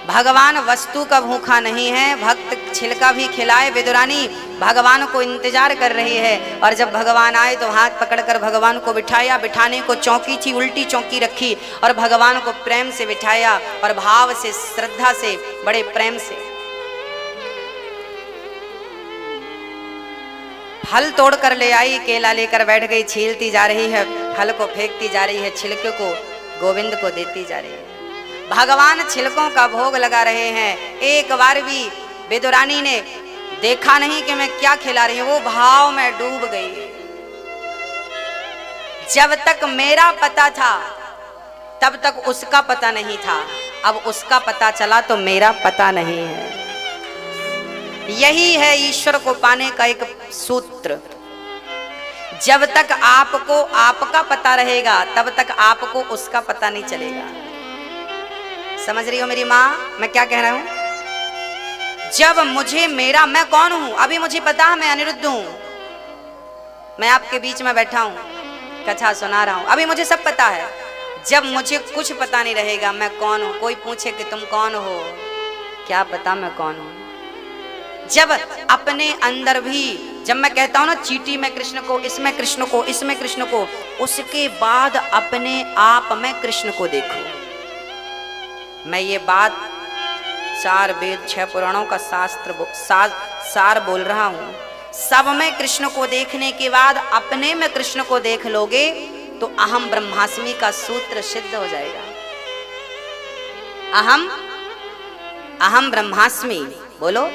भगवान वस्तु का भूखा नहीं है, भक्त छिलका भी खिलाए। विदुरानी भगवान को इंतजार कर रही है, और जब भगवान आए तो हाथ पकड़कर भगवान को बिठाया। बिठाने को चौकी थी, उल्टी चौकी रखी और भगवान को प्रेम से बिठाया और भाव से, श्रद्धा से, बड़े प्रेम से। फल तोड़ कर ले आई, केला लेकर बैठ गई, छीलती जा रही है, फल को फेंकती जा रही है, छिलके को गोविंद को देती जा रही है। भगवान छिलकों का भोग लगा रहे हैं। एक बार भी विदुरानी ने देखा नहीं कि मैं क्या खिला रही हूं, वो भाव में डूब गई। जब तक मेरा पता था तब तक उसका पता नहीं था, अब उसका पता चला तो मेरा पता नहीं है। यही है ईश्वर को पाने का एक सूत्र। जब तक आपको आपका पता रहेगा तब तक आपको उसका पता नहीं चलेगा। समझ रही हो मेरी माँ मैं क्या कह रहा हूं? जब मुझे मेरा, मैं कौन हूं अभी मुझे पता है, मैं अनिरुद्ध हूं, मैं आपके बीच में बैठा हूं, कथा सुना रहा हूं, अभी मुझे सब पता है। जब मुझे कुछ पता नहीं रहेगा मैं कौन हूं, कोई पूछे कि तुम कौन हो, क्या पता मैं कौन हूं। जब अपने अंदर भी, जब मैं कहता हूं ना चीटी में कृष्ण को, इसमें कृष्ण को, इसमें कृष्ण को, उसके बाद अपने आप में कृष्ण को देखो। मैं ये बात 4 वेद 6 पुराणों का सार बोल रहा हूं। सब में कृष्ण को देखने के बाद अपने में कृष्ण को देख लोगे तो अहम ब्रह्मास्मि का सूत्र सिद्ध हो जाएगा। अहम ब्रह्मास्मि बोलो।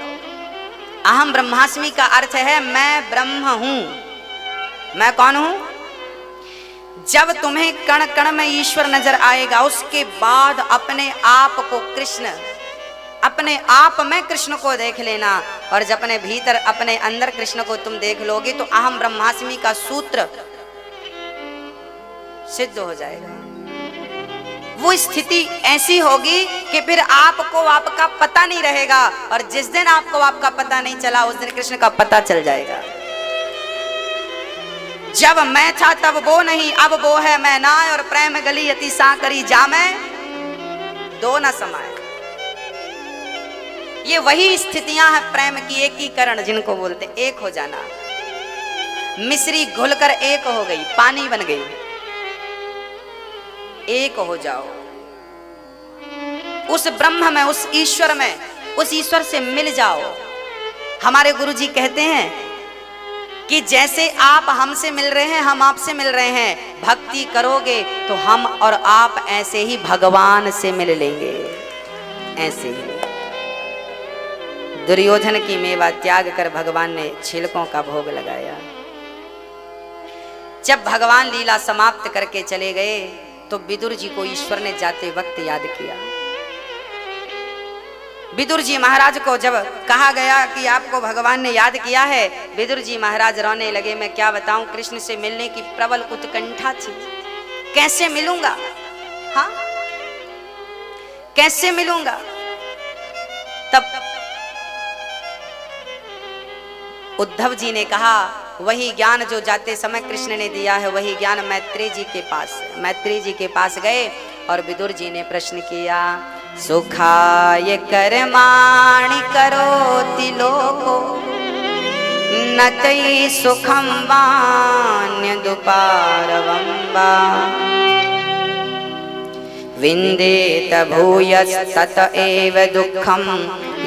अहम ब्रह्मास्मि का अर्थ है मैं ब्रह्म हूं। मैं कौन हूं? जब तुम्हें कण कण में ईश्वर नजर आएगा उसके बाद अपने आप को कृष्ण, अपने आप में कृष्ण को देख लेना। और जब अपने भीतर, अपने अंदर कृष्ण को तुम देख लोगे तो अहम ब्रह्मास्मि का सूत्र सिद्ध हो जाएगा। वो स्थिति ऐसी होगी कि फिर आपको आपका पता नहीं रहेगा, और जिस दिन आपको आपका पता नहीं चला उस दिन कृष्ण का पता चल जाएगा। जब मैं था तब वो नहीं, अब वो है मैं ना, और प्रेम गली अति साकरी जामे दो न समाए। ये वही स्थितियां हैं प्रेम की एकीकरण, जिनको बोलते एक हो जाना। मिश्री घुलकर एक हो गई, पानी बन गई, एक हो जाओ उस ब्रह्म में, उस ईश्वर में, उस ईश्वर से मिल जाओ। हमारे गुरुजी कहते हैं कि जैसे आप हमसे मिल रहे हैं, हम आपसे मिल रहे हैं, भक्ति करोगे तो हम और आप ऐसे ही भगवान से मिल लेंगे। ऐसे ही दुर्योधन की मेवा त्याग कर भगवान ने छिलकों का भोग लगाया। जब भगवान लीला समाप्त करके चले गए तो विदुर जी को ईश्वर ने जाते वक्त याद किया। विदुर जी महाराज को जब कहा गया कि आपको भगवान ने याद किया है, विदुर जी महाराज रोने लगे। मैं क्या बताऊं, कृष्ण से मिलने की प्रबल उत्कंठा थी। कैसे मिलूंगा, हाँ कैसे मिलूंगा। तब उद्धव जी ने कहा वही ज्ञान जो जाते समय कृष्ण ने दिया है, वही ज्ञान मैत्रेय जी के पास। मैत्रेय जी के पास गए और विदुर जी ने प्रश्न किया, सुखाय कर्माणि करोति लोको न तै सुखं वान्यदुपारवं वा विन्देत भूयस्तत एव दुःखं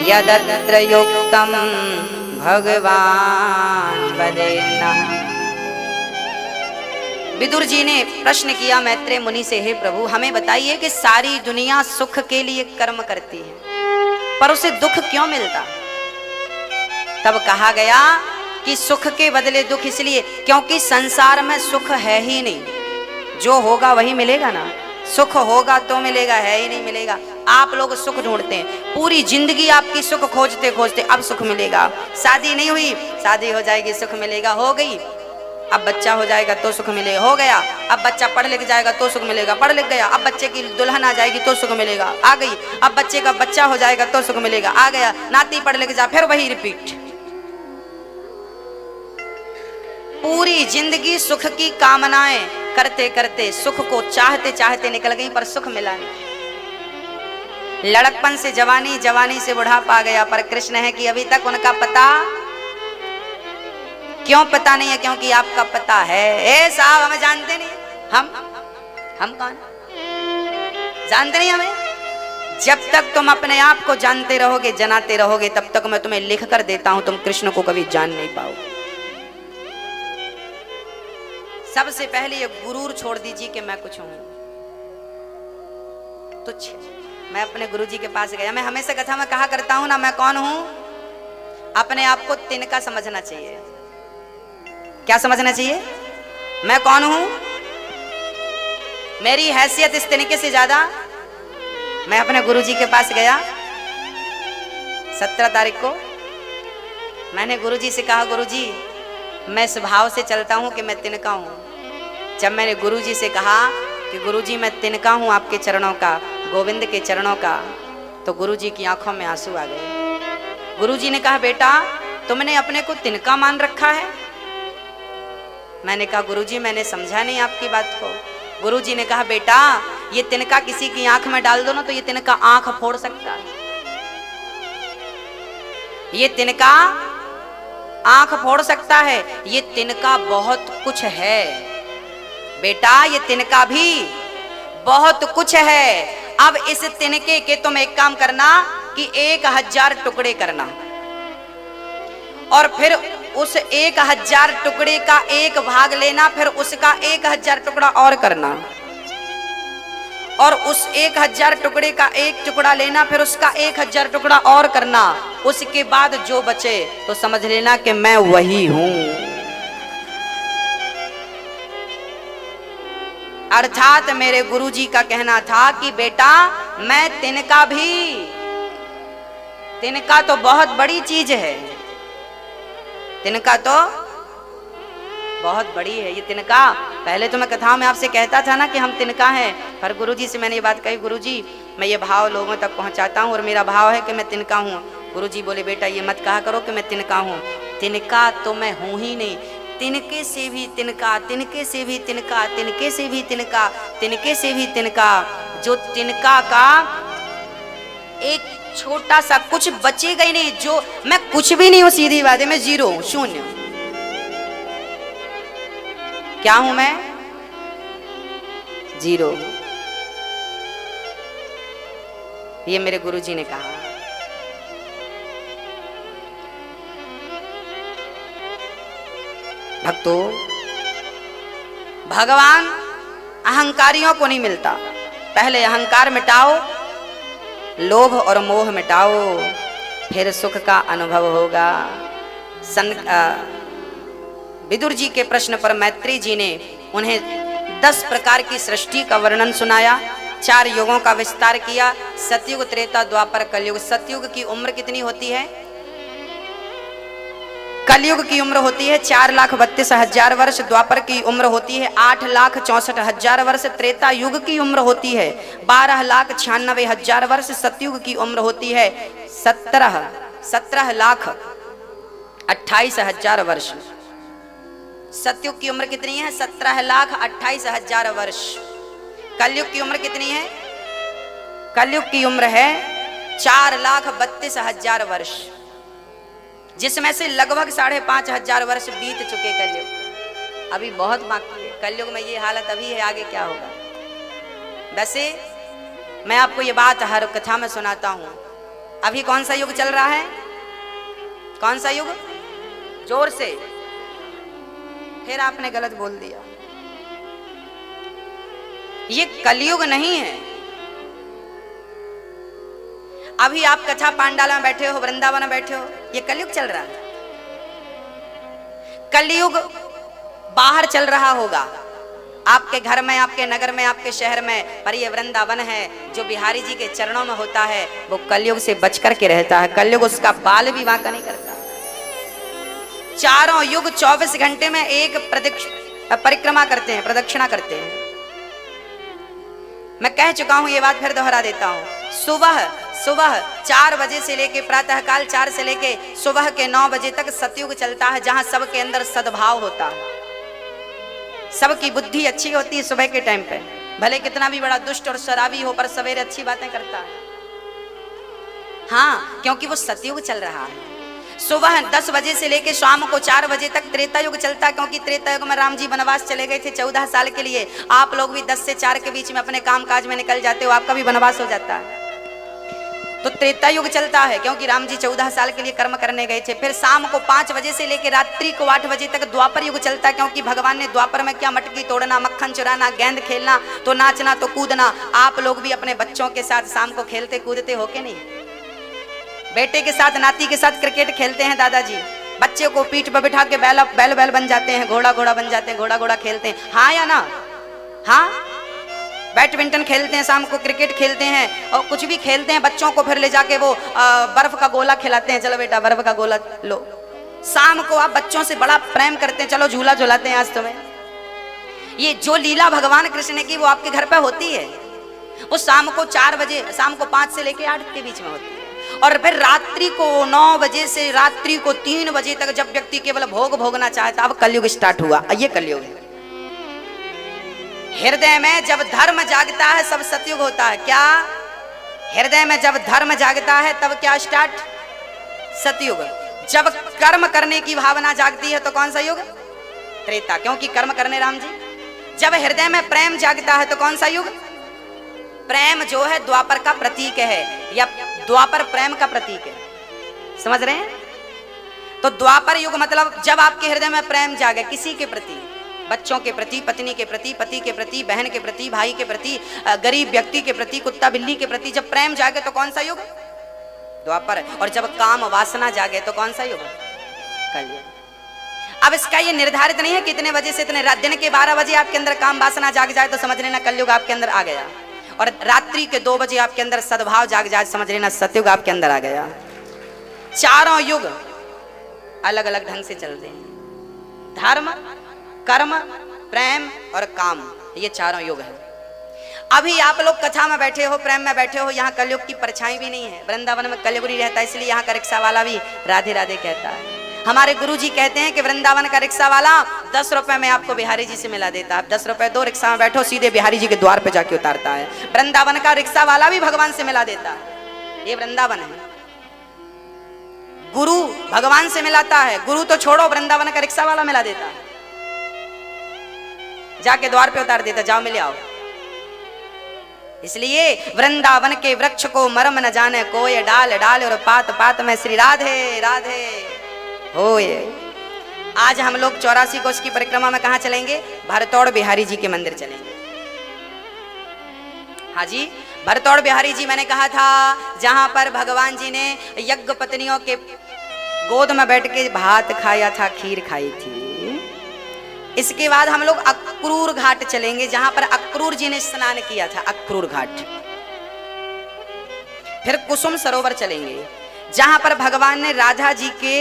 यदत्र युक्तं भगवान वदेन्नः। विदुर जी ने प्रश्न किया मैत्रेय मुनि से, हे प्रभु हमें बताइए कि सारी दुनिया सुख के लिए कर्म करती है पर उसे दुख क्यों मिलता। तब कहा गया कि सुख के बदले दुख इसलिए क्योंकि संसार में सुख है ही नहीं, जो होगा वही मिलेगा ना। सुख होगा तो मिलेगा, है ही नहीं मिलेगा। आप लोग सुख ढूंढते हैं, पूरी जिंदगी आपकी सुख खोजते खोजते अब सुख मिलेगा। शादी नहीं हुई, शादी हो जाएगी सुख मिलेगा, हो गई। अब बच्चा हो जाएगा तो सुख मिलेगा, हो गया। अब बच्चा पढ़ लिख जाएगा तो सुख मिलेगा, पढ़ लिख गया। अब बच्चे की दुल्हन आ जाएगी तो सुख मिलेगा, आ गई। अब बच्चे का बच्चा हो जाएगा तो सुख मिलेगा, आ गया। नाती पढ़ लिख जा, फिर वही रिपीट। पूरी जिंदगी सुख की कामनाएं करते करते सुख को चाहते चाहते निकल गई पर सुख मिला नहीं। लड़कपन से जवानी, जवानी से बुढ़ापा आ गया, पर कृष्ण है कि अभी तक उनका पता क्यों पता नहीं है? क्योंकि आपका पता है। ए साहब, हमें जानते नहीं, हम कौन जानते नहीं हमें? जब तक तुम अपने आप को जानते रहोगे, जनाते रहोगे, तब तक मैं तुम्हें लिख कर देता हूं, तुम कृष्ण को कभी जान नहीं पाओगे। सबसे पहले ये गुरूर छोड़ दीजिए कि मैं कुछ हूं तुच्छ। मैं अपने गुरुजी के पास गया, मैं हमेशा कथा में कहा करता हूं ना, मैं कौन हूं? अपने आप को तिनका समझना चाहिए। क्या समझना चाहिए? मैं कौन हूं? मेरी हैसियत इस तिनके से ज्यादा। मैं अपने गुरुजी के पास गया 17 तारीख को। मैंने गुरुजी से कहा, गुरुजी मैं इस भाव से चलता हूं कि मैं तिनका हूं। जब मैंने गुरुजी से कहा कि गुरुजी मैं तिनका हूं आपके चरणों का, गोविंद के चरणों का, तो गुरुजी की आंखों में आंसू आ गए। गुरुजी ने कहा, बेटा तुमने अपने को तिनका मान रखा है? मैंने कहा, गुरुजी मैंने समझा नहीं आपकी बात को। गुरुजी ने कहा, बेटा ये तिनका किसी की आंख में डाल दो ना, तो ये तिनका आंख फोड़ सकता है। ये तिनका आंख फोड़ सकता है। ये तिनका बहुत कुछ है बेटा, ये तिनका भी बहुत कुछ है। अब इस तिनके के तुम एक काम करना कि 1000 टुकड़े करना, और फिर उस 1000 टुकड़े का एक भाग लेना, फिर उसका 1000 टुकड़ा और करना, और उस 1000 टुकड़े का एक टुकड़ा लेना, फिर उसका 1000 टुकड़ा और करना। उसके बाद जो बचे तो समझ लेना कि मैं वही हूं। अर्थात मेरे गुरुजी का कहना था कि बेटा मैं तिनका भी, तिनका तो बहुत बड़ी चीज है, तिनका तो बहुत बड़ी है। ये तिनका, पहले तो मैं कथाओं में आपसे कहता था ना कि हम तिनका हैं, पर गुरुजी से मैंने ये बात कही, गुरुजी मैं ये भाव लोगों तक पहुंचाता हूं और मेरा भाव है कि मैं तिनका हूं। गुरुजी बोले, बेटा ये मत कहा करो कि मैं तिनका हूं। तिनका तो मैं हूं ही नहीं, तिनके से भी तिनका, तिनके से भी तिनका, तिनके से भी तिनका, तिनके से भी तिनका। जो तिनका का एक छोटा सा कुछ बचेगा ही नहीं, जो मैं कुछ भी नहीं हूं, सीधी बात है, मैं जीरो हूं, शून्य हूं। क्या हूं मैं? जीरो। ये मेरे गुरुजी ने कहा। भक्तों, भगवान अहंकारियों को नहीं मिलता। पहले अहंकार मिटाओ, लोभ और मोह मिटाओ, फिर सुख का अनुभव होगा। विदुर जी के प्रश्न पर मैत्री जी ने उन्हें 10 प्रकार की सृष्टि का वर्णन सुनाया, 4 युगों का विस्तार किया, सतयुग, त्रेता, द्वापर, कलयुग। सतयुग की उम्र कितनी होती है? कलयुग की उम्र होती है 4,32,000 वर्ष, द्वापर की उम्र होती है 8,64,000 वर्ष, त्रेता युग की उम्र होती है 12,96,000 वर्ष, सतयुग की उम्र होती है 17,28,000 वर्ष। सतयुग की उम्र कितनी है? 17,28,000 वर्ष। कलयुग की उम्र कितनी है? कलयुग की उम्र है 4,32,000 वर्ष, जिसमें से लगभग 5,500 वर्ष बीत चुके कलयुग। अभी बहुत बाकी है। कलयुग में ये हालत अभी है, आगे क्या होगा? वैसे मैं आपको ये बात हर कथा में सुनाता हूं। अभी कौन सा युग चल रहा है? कौन सा युग? जोर से। फिर आपने गलत बोल दिया। ये कलयुग नहीं है। अभी आप कथा पांडाल में बैठे हो, वृंदावन में बैठे हो, ये कलयुग चल रहा है। कलयुग बाहर चल रहा होगा, आपके घर में, आपके नगर में, आपके शहर में, पर ये वृंदावन है जो बिहारी जी के चरणों में होता है, वो कलयुग से बच करके रहता है। कलयुग उसका बाल भी वांका नहीं करता। चारों युग 24 घंटे में एक परिक्रमा करते हैं, प्रदक्षिणा करते हैं। मैं कह चुका हूं, ये बात फिर दोहरा देता हूं। सुबह 4 बजे से लेके प्रातः काल 4 से लेके सुबह के 9 बजे तक सतयुग चलता है, जहां सबके अंदर सद्भाव होता है, सबकी बुद्धि अच्छी होती है। सुबह के टाइम पे भले कितना भी बड़ा दुष्ट और शराबी हो, पर सवेरे अच्छी बातें करता है। हाँ, क्योंकि वो सतयुग चल रहा है। सुबह 10 बजे से लेकर शाम को 4 बजे तक त्रेता युग चलता, क्योंकि त्रेता युग में राम जी वनवास चले गए थे 14 साल के लिए। आप लोग भी 10 से 4 के बीच में अपने काम काज में निकल जाते हो, आपका भी वनवास हो जाता है। तो त्रेता युग चलता है क्योंकि राम जी 14 साल के लिए कर्म करने गए थे। फिर शाम को 5 बजे से लेकर रात्रि को 8 बजे तक द्वापर युग चलता है, क्योंकि भगवान ने द्वापर में क्या मटकी तोड़ना, मक्खन चुराना, गेंद खेलना, तो नाचना तो कूदना। आप लोग भी अपने बच्चों के साथ शाम को खेलते कूदते हो के नहीं? बेटे के साथ नाती के साथ क्रिकेट खेलते हैं दादाजी, बच्चे को पीठ पर बिठा के बैल बन जाते हैं, घोड़ा बन जाते हैं, घोड़ा खेलते हैं, हाँ या ना? हाँ, बैडमिंटन खेलते हैं, शाम को क्रिकेट खेलते हैं और कुछ भी खेलते हैं। बच्चों को फिर ले जाके वो बर्फ का गोला खिलाते हैं, चलो बेटा बर्फ का गोला लो। शाम को आप बच्चों से बड़ा प्रेम करते हैं, चलो झूला झुलाते हैं आज तुम्हें। ये जो लीला भगवान कृष्ण की वो आपके घर पे होती है, वो शाम को 4 बजे, शाम को 5 से लेके 8 के बीच में होती है। और फिर रात्रि को 9 बजे से रात्रि को 3 बजे तक जब व्यक्ति केवल भोग भोगना चाहता, अब कलयुग स्टार्ट हुआ। ये कलयुग है। हृदय में जब धर्म जागता है सब सतयुग होता है। क्या हृदय में जब धर्म जागता है तब क्या स्टार्ट? सतयुग। जब कर्म करने की भावना जागती है तो कौन सा युग? त्रेता, क्योंकि कर्म करने राम जी। जब हृदय में प्रेम जागता है तो कौन सा युग? प्रेम जो है द्वापर का प्रतीक है, या द्वापर प्रेम का प्रतीक है, समझ रहे हैं? तो द्वापर युग मतलब जब आपके हृदय में प्रेम जागे किसी के प्रति, बच्चों के प्रति, पत्नी के प्रति, पति के प्रति, बहन के प्रति, भाई के प्रति, गरीब व्यक्ति के प्रति, कुत्ता बिल्ली के प्रति, जब प्रेम जागे तो कौन सा युग? द्वापर। और जब काम वासना जागे तो कौन सा युग? कलयुग। अब इसका ये निर्धारित नहीं है कितने बजे से इतने, दिन के 12 बजे आपके अंदर काम वासना जाग जाए तो समझ लेना कलयुग आपके अंदर आ गया, और रात्रि के 2 बजे आपके अंदर सद्भाव जाग जाए समझ लेना सतयुग आपके अंदर आ गया। चारों युग अलग अलग ढंग से चलते हैं, धर्म, कर्म, प्रेम और काम, ये चारों युग है। अभी आप लोग कथा में बैठे हो, प्रेम में बैठे हो, यहाँ कलयुग की परछाई भी नहीं है। वृंदावन में कलयुग नहीं रहता, इसलिए यहाँ का रिक्शा वाला भी राधे राधे कहता है। हमारे गुरुजी कहते हैं कि वृंदावन का रिक्शा वाला 10 रुपए में आपको बिहारी जी से मिला देता है। 10 रुपए दो, रिक्शा में बैठो, सीधे बिहारी जी के द्वार पे जाके उतारता है। वृंदावन का रिक्शा वाला भी भगवान से मिला देता है। ये वृंदावन है। गुरु भगवान से मिलाता है, गुरु तो छोड़ो, वृंदावन का रिक्शा वाला मिला देता है, जाके द्वार पे उतार देता, जाओ मिले आओ। इसलिए वृंदावन के वृक्ष को मर्म न जाने कोई, डाल डाल और पात पात में श्री राधे राधे होए। आज हम लोग 84 कोष की परिक्रमा में कहाँ चलेंगे? भरतौड़ बिहारी जी के मंदिर चलेंगे। हाँ जी, भरतौड़ बिहारी जी मैंने कहा था जहां पर भगवान जी ने यज्ञ पत्नियों के गोद में बैठ के भात खाया था, खीर खाई थी। इसके बाद हम लोग अक्रूर घाट चलेंगे, जहां पर अक्रूर जी ने स्नान किया था, अक्रूर घाट। फिर कुसुम सरोवर चलेंगे, जहां पर भगवान ने राधा जी के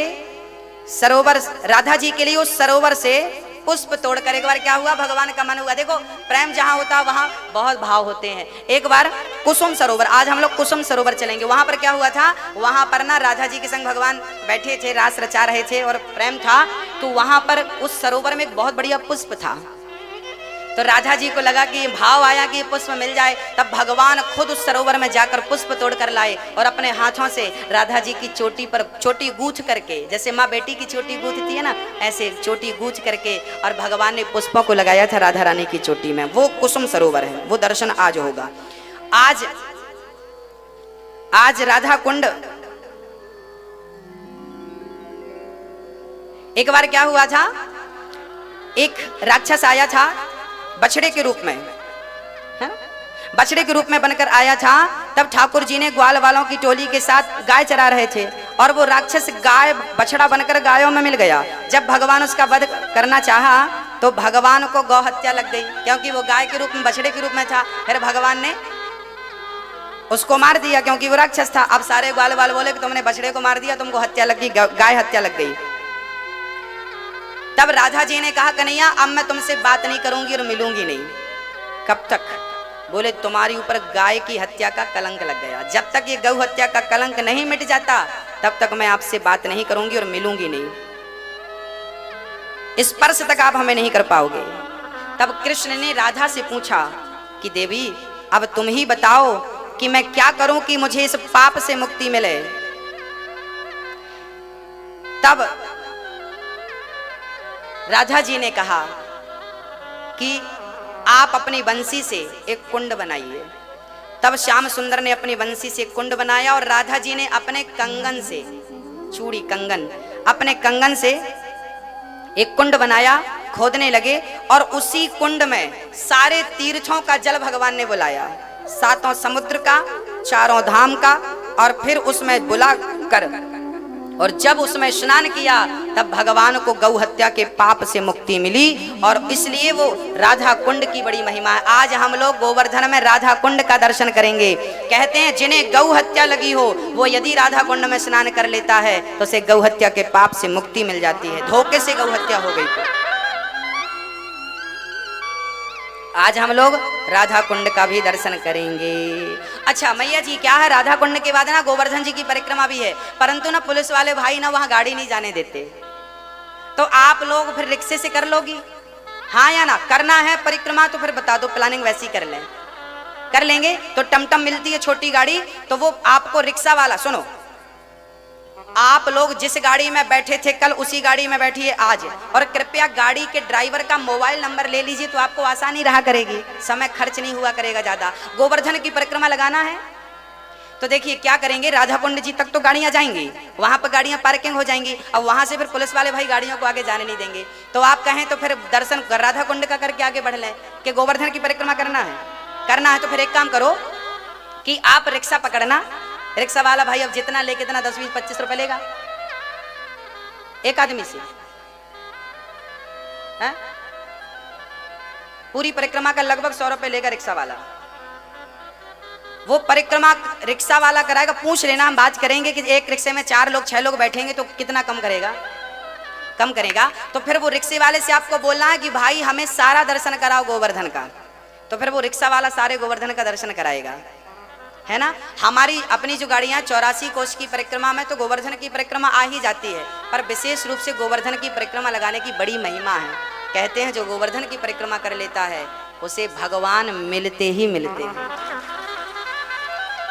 सरोवर, राधा जी के लिए उस सरोवर से पुष्प तोड़कर, एक बार क्या हुआ, भगवान का मन हुआ। देखो प्रेम जहां होता है वहां बहुत भाव होते हैं। एक बार कुसुम सरोवर, आज हम लोग कुसुम सरोवर चलेंगे। वहां पर क्या हुआ था, वहां पर ना राधा जी के संग भगवान बैठे थे, रास रचा रहे थे और प्रेम था। तो वहां पर उस सरोवर में एक बहुत बढ़िया पुष्प था। तो राधा जी को लगा कि ये भाव आया कि ये पुष्प मिल जाए, तब भगवान खुद उस सरोवर में जाकर पुष्प तोड़कर लाए और अपने हाथों से राधा जी की चोटी पर चोटी गूंथ करके, जैसे माँ बेटी की चोटी गूंथती है ना, ऐसे चोटी गूंथ करके और भगवान ने पुष्पों को लगाया था राधा रानी की चोटी में। वो कुसुम सरोवर है, वो दर्शन आज होगा। आज राधा कुंड, एक बार क्या हुआ था, एक राक्षस आया था बछड़े के रूप में, है? बछड़े के रूप में बनकर आया था। तब ठाकुर जी ने ग्वाल वालों की टोली के साथ गाय चरा रहे थे और वो राक्षस गाय बछड़ा बनकर गायों में मिल गया। जब भगवान उसका वध करना चाहा तो भगवान को गौ हत्या लग गई, क्योंकि वो गाय के रूप में, बछड़े के रूप में था। फिर भगवान ने उसको मार दिया क्योंकि वो राक्षस था। अब सारे ग्वाल वाल बोले कि तुमने बछड़े को मार दिया, तुमको हत्या लग गई, गाय हत्या लग गई। तब राधा जी ने कहा कन्हैया अब मैं तुमसे बात नहीं करूंगी और मिलूंगी नहीं। कब तक? बोले तुम्हारी ऊपर गाय की हत्या का कलंक लग गया, जब तक ये गौ हत्या का कलंक नहीं मिट जाता तब तक मैं आपसे बात नहीं करूंगी और मिलूंगी नहीं, स्पर्श तक आप हमें नहीं कर पाओगे। तब कृष्ण ने राधा से पूछा कि देवी अब तुम ही बताओ कि मैं क्या करूं कि मुझे इस पाप से मुक्ति मिले। तब राधा जी ने कहा कि आप अपनी बंसी से एक कुंड बनाइए। तब श्याम सुंदर ने अपनी बंसी से कुंड बनाया और राधा जी ने अपने कंगन से, चूड़ी कंगन, अपने कंगन से एक कुंड बनाया, खोदने लगे और उसी कुंड में सारे तीर्थों का जल भगवान ने बुलाया, 7 समुद्र का, 4 धाम का, और फिर उसमें बुला कर और जब उसमें स्नान किया तब भगवान को गौ हत्या के पाप से मुक्ति मिली और इसलिए वो राधा कुंड की बड़ी महिमा है। आज हम लोग गोवर्धन में राधा कुंड का दर्शन करेंगे। कहते हैं जिन्हें गौ हत्या लगी हो वो यदि राधा कुंड में स्नान कर लेता है तो उसे गौ हत्या के पाप से मुक्ति मिल जाती है। धोखे से गौ हत्या हो गई तो आज हम लोग राधा कुंड का भी दर्शन करेंगे। अच्छा मैया जी, क्या है राधा कुंड के बाद ना गोवर्धन जी की परिक्रमा भी है, परंतु ना पुलिस वाले भाई ना वहां गाड़ी नहीं जाने देते। तो आप लोग फिर रिक्शे से कर लोगी? हाँ या ना? करना है परिक्रमा तो फिर बता दो, प्लानिंग वैसी कर लें। कर लेंगे तो टमटम मिलती है छोटी गाड़ी, तो वो आपको रिक्शा वाला, सुनो, आप लोग जिस गाड़ी में बैठे थे कल उसी गाड़ी में बैठिए आज, और कृपया गाड़ी के ड्राइवर का मोबाइल नंबर ले लीजिए तो आपको आसानी रहा करेगी, समय खर्च नहीं हुआ करेगा ज्यादा। गोवर्धन की परिक्रमा लगाना है तो देखिए क्या करेंगे, राधा कुंड जी तक तो गाड़ियां जाएंगी, वहां पर गाड़ियां पार्किंग हो जाएंगी, अब वहां से फिर पुलिस वाले भाई गाड़ियों को आगे जाने नहीं देंगे। तो आप कहें तो फिर दर्शन राधा कुंड का करके आगे बढ़ लें कि गोवर्धन की परिक्रमा करना है तो फिर एक काम करो कि आप रिक्शा पकड़ना, रिक्शा वाला भाई अब जितना ले कितना 10, 20, 25 रुपए लेगा एक आदमी से, है? पूरी परिक्रमा का लगभग 100 रुपए लेगा रिक्शा वाला। वो परिक्रमा रिक्शा वाला कराएगा, पूछ लेना, हम बात करेंगे कि एक रिक्शे में 4 लोग 6 लोग बैठेंगे तो कितना कम करेगा। तो फिर वो रिक्शे वाले से आपको बोलना है कि भाई हमें सारा दर्शन कराओ गोवर्धन का, तो फिर वो रिक्शा वाला सारे गोवर्धन का दर्शन कराएगा, है ना। हमारी अपनी जो गाड़ियां 84 कोष की परिक्रमा में तो गोवर्धन की परिक्रमा आ ही जाती है, पर विशेष रूप से गोवर्धन की परिक्रमा लगाने की बड़ी महिमा है। कहते हैं जो गोवर्धन की परिक्रमा कर लेता है उसे भगवान मिलते ही मिलते हैं।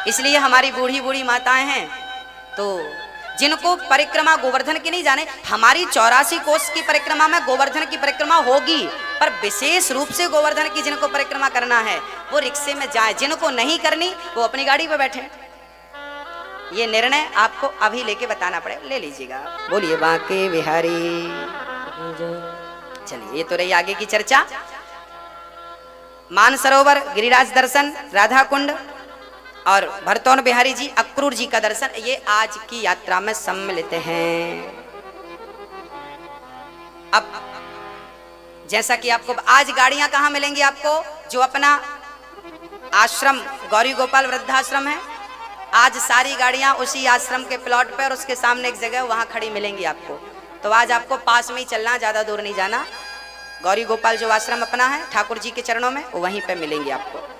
इसलिए हमारी बूढ़ी बूढ़ी माताएं हैं तो जिनको परिक्रमा गोवर्धन की नहीं जाने, हमारी 84 कोष की परिक्रमा में गोवर्धन की परिक्रमा होगी, पर विशेष रूप से गोवर्धन की जिनको परिक्रमा करना है वो रिक्शे में जाए, जिनको नहीं करनी वो अपनी गाड़ी पे बैठे। ये निर्णय आपको अभी लेके बताना पड़े, ले लीजिएगा। बोलिए बांके बिहारी। चलिए ये तो रही आगे की चर्चा। मानसरोवर, गिरिराज दर्शन, राधा कुंड और भरतौन बिहारी जी, अक्रूर जी का दर्शन, ये आज की यात्रा में सम्मिलित हैं। अब जैसा कि आपको आज गाड़ियां कहाँ मिलेंगी आपको, जो अपना आश्रम गौरी गोपाल वृद्धाश्रम है, आज सारी गाड़ियां उसी आश्रम के प्लॉट पर, उसके सामने एक जगह वहां खड़ी मिलेंगी आपको। तो आज आपको पास में ही चलना, ज्यादा दूर नहीं जाना। गौरी गोपाल जो आश्रम अपना है ठाकुर जी के चरणों में, वहीं पे मिलेंगी आपको।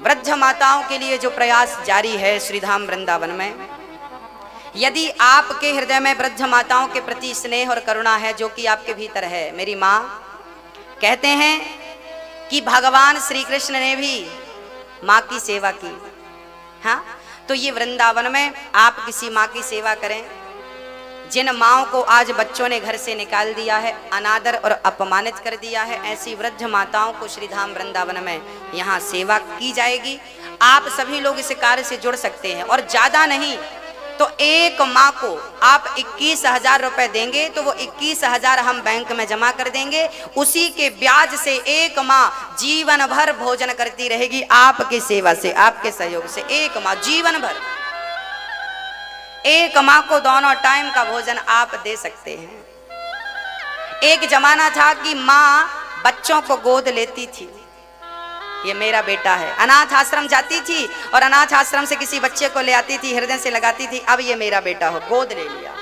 वृद्ध माताओं के लिए जो प्रयास जारी है श्रीधाम वृंदावन में, यदि आपके हृदय में वृद्ध माताओं के प्रति स्नेह और करुणा है, जो कि आपके भीतर है, मेरी माँ कहते हैं कि भगवान श्री कृष्ण ने भी माँ की सेवा की। हाँ, तो ये वृंदावन में आप किसी माँ की सेवा करें। जिन माँओं को आज बच्चों ने घर से निकाल दिया है, अनादर और अपमानित कर दिया है, ऐसी वृद्ध माताओं को श्रीधाम वृंदावन में यहाँ सेवा की जाएगी। आप सभी लोग इस कार्य से जुड़ सकते हैं, और ज्यादा नहीं तो एक माँ को आप 21,000 रुपए देंगे तो वो 21,000 हम बैंक में जमा कर देंगे। उसी के ब्याज से एक माँ जीवन भर भोजन करती रहेगी आपकी सेवा से, आपके सहयोग से। एक माँ जीवन भर, एक माँ को दोनों टाइम का भोजन आप दे सकते हैं। एक जमाना था कि माँ बच्चों को गोद लेती थी, ये मेरा बेटा है, अनाथ आश्रम जाती थी और अनाथ आश्रम से किसी बच्चे को ले आती थी, हृदय से लगाती थी, अब ये मेरा बेटा हो, गोद ले लिया।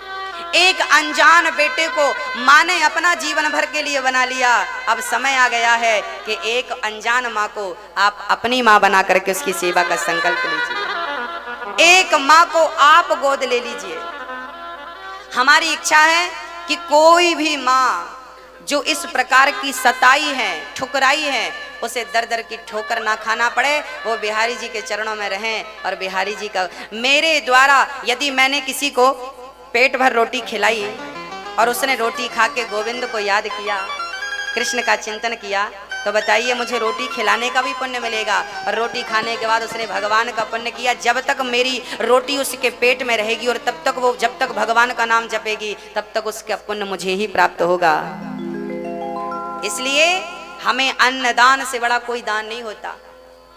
एक अनजान बेटे को माँ ने अपना जीवन भर के लिए बना लिया। अब समय आ गया है कि एक अनजान माँ को आप अपनी माँ बना करके उसकी सेवा का संकल्प लीजिए। एक माँ को आप गोद ले लीजिए। हमारी इच्छा है कि कोई भी माँ जो इस प्रकार की सताई है, ठुकराई है, उसे दर दर की ठोकर ना खाना पड़े, वो बिहारी जी के चरणों में रहें। और बिहारी जी का, मेरे द्वारा यदि मैंने किसी को पेट भर रोटी खिलाई और उसने रोटी खा के गोविंद को याद किया, कृष्ण का चिंतन किया, तो बताइए मुझे रोटी खिलाने का भी पुण्य मिलेगा और रोटी खाने के बाद उसने भगवान का पुण्य किया। जब तक मेरी रोटी उसके पेट में रहेगी और तब तक वो जब तक भगवान का नाम जपेगी तब तक उसका पुण्य मुझे ही प्राप्त होगा। इसलिए हमें अन्नदान से बड़ा कोई दान नहीं होता।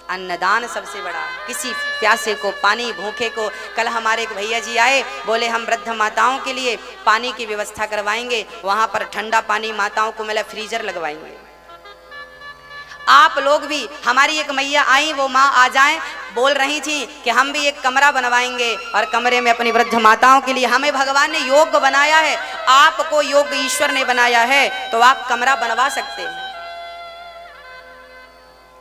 अन्नदान सबसे बड़ा। किसी प्यासे को पानी, भूखे को, कल हमारे एक भैया जी आए, बोले हम वृद्ध माताओं के लिए पानी की व्यवस्था करवाएंगे, वहां पर ठंडा पानी माताओं को मिले, फ्रीजर लगवाएंगे। आप लोग भी, हमारी एक मैया आई, वो माँ आ जाएं, बोल रही थी कि हम भी एक कमरा बनवाएंगे और कमरे में अपनी वृद्ध माताओं के लिए, हमें भगवान ने योग्य बनाया है, आपको योग्य ईश्वर ने बनाया है, तो आप कमरा बनवा सकते हैं।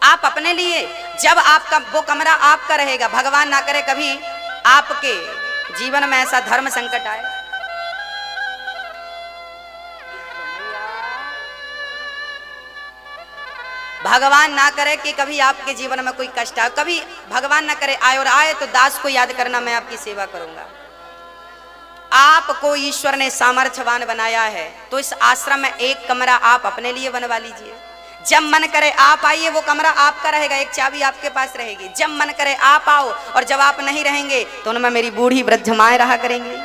आप अपने लिए, जब आपका वो कमरा आपका रहेगा, भगवान ना करे कभी आपके जीवन में ऐसा धर्म संकट आए, भगवान ना करे कि कभी आपके जीवन में कोई कष्ट आए, कभी भगवान ना करे आए, और आए तो दास को याद करना, मैं आपकी सेवा करूंगा। आपको ईश्वर ने सामर्थ्यवान बनाया है, तो इस आश्रम में एक कमरा आप अपने लिए बनवा लीजिए। जब मन करे आप आइए, वो कमरा आपका रहेगा, एक चाबी आपके पास रहेगी। जब मन करे आप आओ, और जब आप नहीं रहेंगे तो उनमें मेरी बूढ़ी वृद्ध माएं रहा करेंगी।